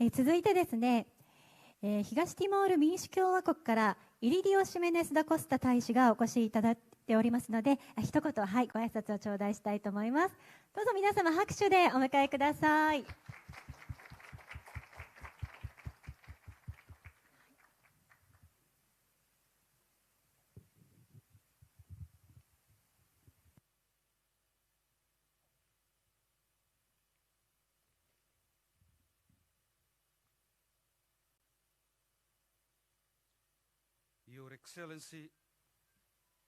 続いてですね、東ティモール民主共和国からイリディオ・シメネス・ダ・コスタ大使がお越しいただいておりますので、一言、はい、ご挨拶を頂戴したいと思います。どうぞ皆様拍手でお迎えください。Your Excellency,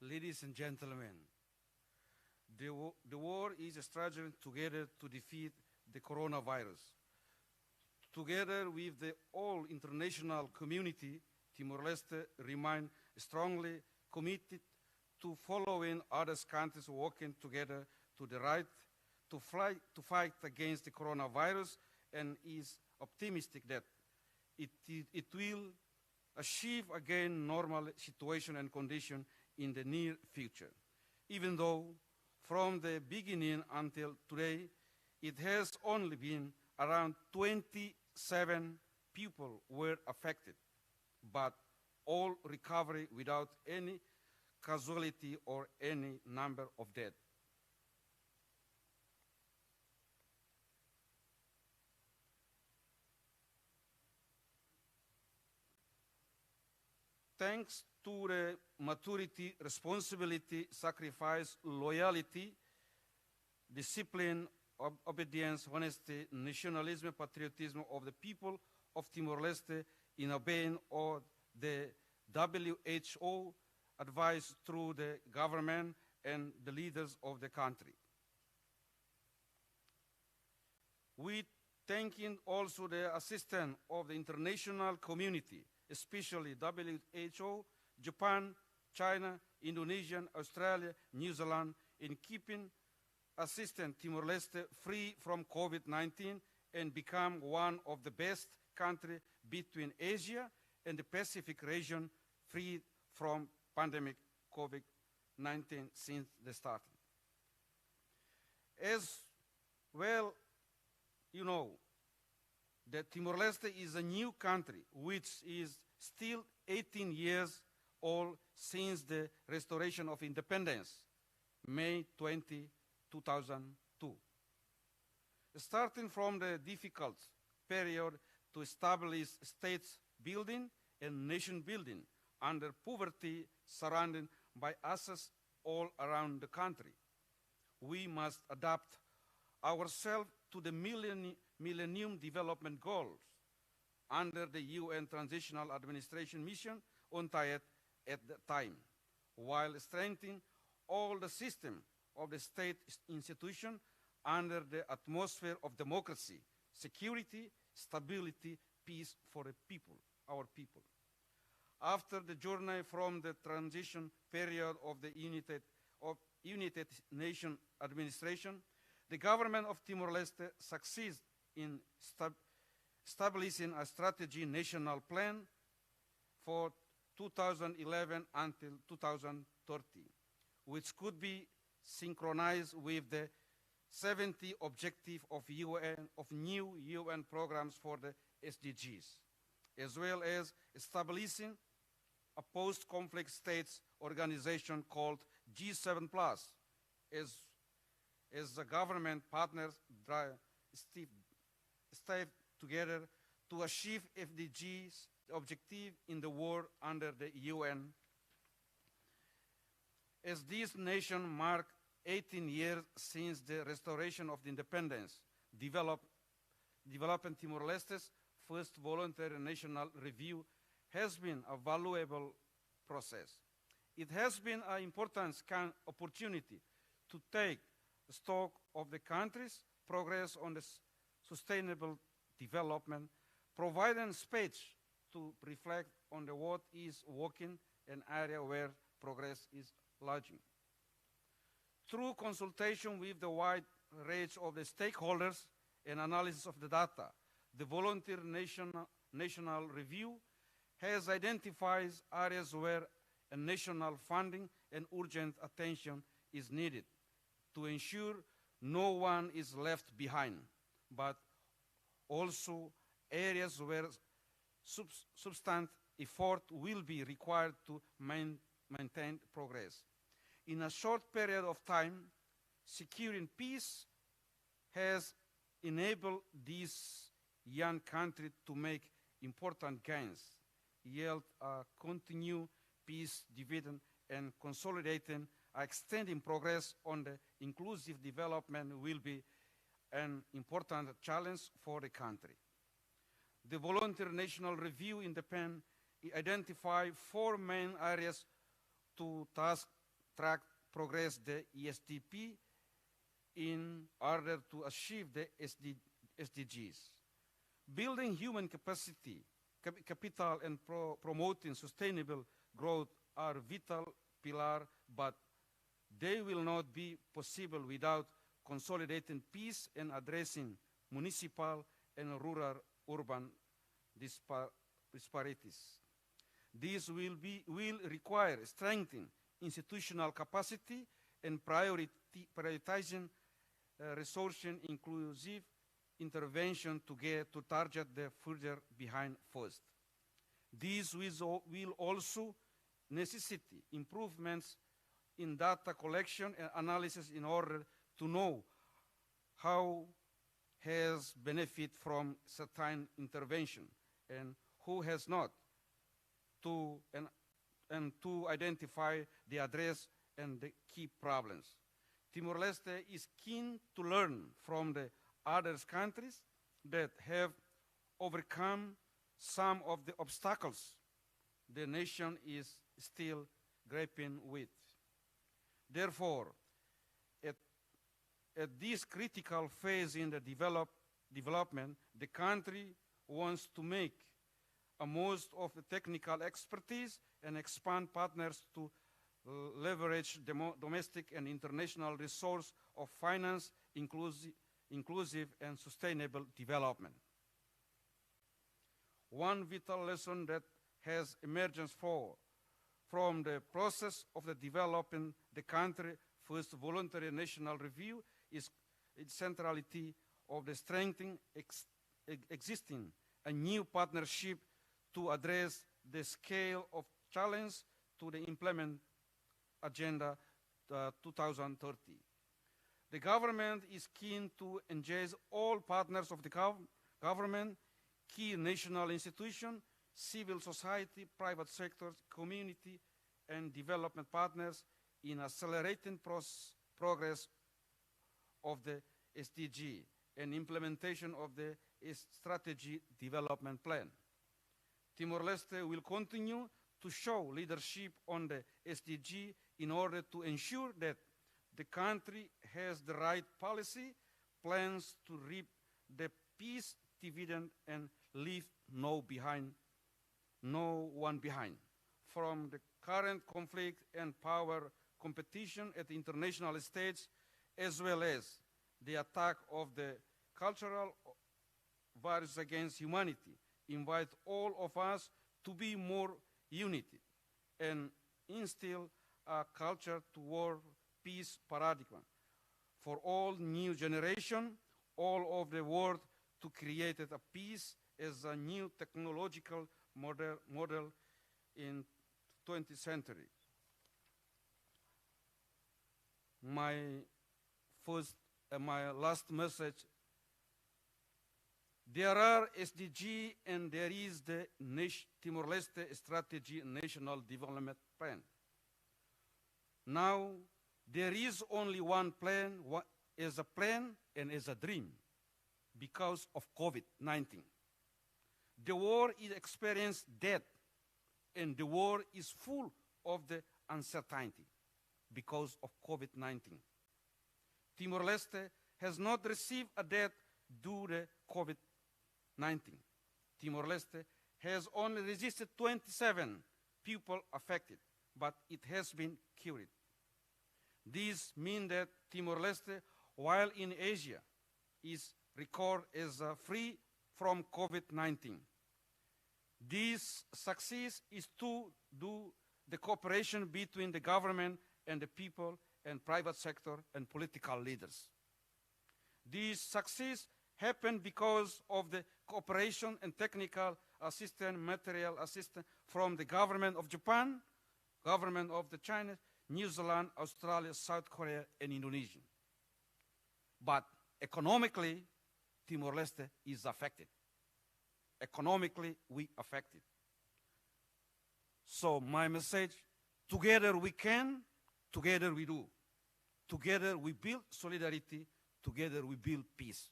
ladies and gentlemen, the war is struggling together to defeat the coronavirus. Together with the all international community, Timor-Leste remain strongly committed to following other countries working together to the right to fight against the coronavirus, and is optimistic that it will achieve again normal situation and condition in the near future. Even though from the beginning until today, it has only been around 27 people were affected, but all recovery without any casualty or any number of dead. Thanks to the maturity, responsibility, sacrifice, loyalty, discipline, obedience, honesty, nationalism, patriotism of the people of Timor-Leste in obeying all the WHO advice through the government and the leaders of the country. We thanking also the assistance of the international community, especially WHO, Japan, China, Indonesia, Australia, New Zealand, in keeping assistant Timor-Leste free from COVID-19 and become one of the best countries between Asia and the Pacific region free from pandemic COVID-19 since the start. As well, you know, that Timor-Leste is a new country which is still 18 years old since the restoration of independence, May 20, 2002. Starting from the difficult period to establish states building and nation building under poverty surrounded by assets all around the country, we must adapt ourselves to the Millennium Development Goals under the UN Transitional Administration Mission on TAET at the time, while strengthening all the system of the state institution under the atmosphere of democracy, security, stability, peace for the people, our people. After the journey from the transition period of the United Nations Administration, the government of Timor-Leste succeeds in establishing a strategy national plan for 2011 until 2030, which could be synchronized with the 70 objective of new UN programs for the SDGs, as well as establishing a post-conflict states organization called G7+, as the government partners stay together to achieve SDGs objective in the world under the UN. As this nation marked 18 years since the restoration of the independence, developing Timor-Leste's first voluntary national review has been a valuable process. It has been an important opportunity to take stock of the country's progress on the sustainable development, providing space to reflect on what is working and area where progress is lagging. Through consultation with the wide range of the stakeholders and analysis of the data, the voluntary national review has identified areas where a national funding and urgent attention is needed to ensure no one is left behind, but also areas where substantial effort will be required to maintain progress. In a short period of time, securing peace has enabled this young country to make important gains, yield a continued peace dividend, and consolidating, extending progress on the inclusive development will be an important challenge for the country. The Voluntary National Review in the pen identified 4 main areas to track progress the ESDP in order to achieve the SDGs. Building human capacity, capital, and promoting sustainable growth are vital pillars, but they will not be possible without consolidating peace and addressing municipal and rural-urban disparities. This will require strengthening institutional capacity and prioritizing resourcing inclusive intervention to target the further behind first. These will also necessitate improvements in data collection and analysis in order to know how has benefit from certain intervention and who has not, and to identify the address and the key problems. Timor-Leste is keen to learn from the other countries that have overcome some of the obstacles the nation is still grappling with. Therefore, at this critical phase in the development, the country wants to make a most of the technical expertise and expand partners to leverage domestic and international resource of finance, inclusive and sustainable development. One vital lesson that has emerged from the process of the developing the country first voluntary national review is its centrality of the strengthening existing a new partnership to address the scale of challenge to the implement agenda 2030. The government is keen to engage all partners of the government, key national institutions, civil society, private sector, community, and development partners in accelerating progress of the SDG and implementation of the strategy development plan. Timor-Leste will continue to show leadership on the SDG in order to ensure that the country has the right policy plans to reap the peace dividend and leave no one behind. From the current conflict and power competition at the international stage, as well as the attack of the cultural virus against humanity, invite all of us to be more united and instill a culture toward peace paradigm for all new generation, all over the world, to create a peace as a new technological model in 20th century. My last message, there are SDG and there is the Timor-Leste Strategy National Development Plan. Now, there is only one plan as a plan and as a dream because of COVID-19. The world is experiencing death and the world is full of the uncertainty because of COVID-19. Timor-Leste has not received a death due to COVID-19. Timor-Leste has only registered 27 people affected, but it has been cured. This means that Timor-Leste, while in Asia, is recorded as free from COVID-19. This success is to do the cooperation between the government and the people and private sector and political leaders. This success happened because of the cooperation and technical assistance, material assistance from the government of Japan, government of the China, New Zealand, Australia, South Korea, and Indonesia. But economically, Timor-Leste is affected. Economically, we affected. So my message, together we can, together we do. Together we build solidarity, together we build peace.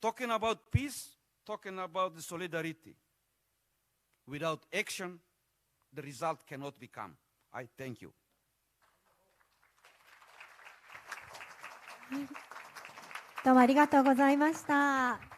Talking about peace, talking about the solidarity. Without action, the result cannot become. I thank you. どうもありがとうございました。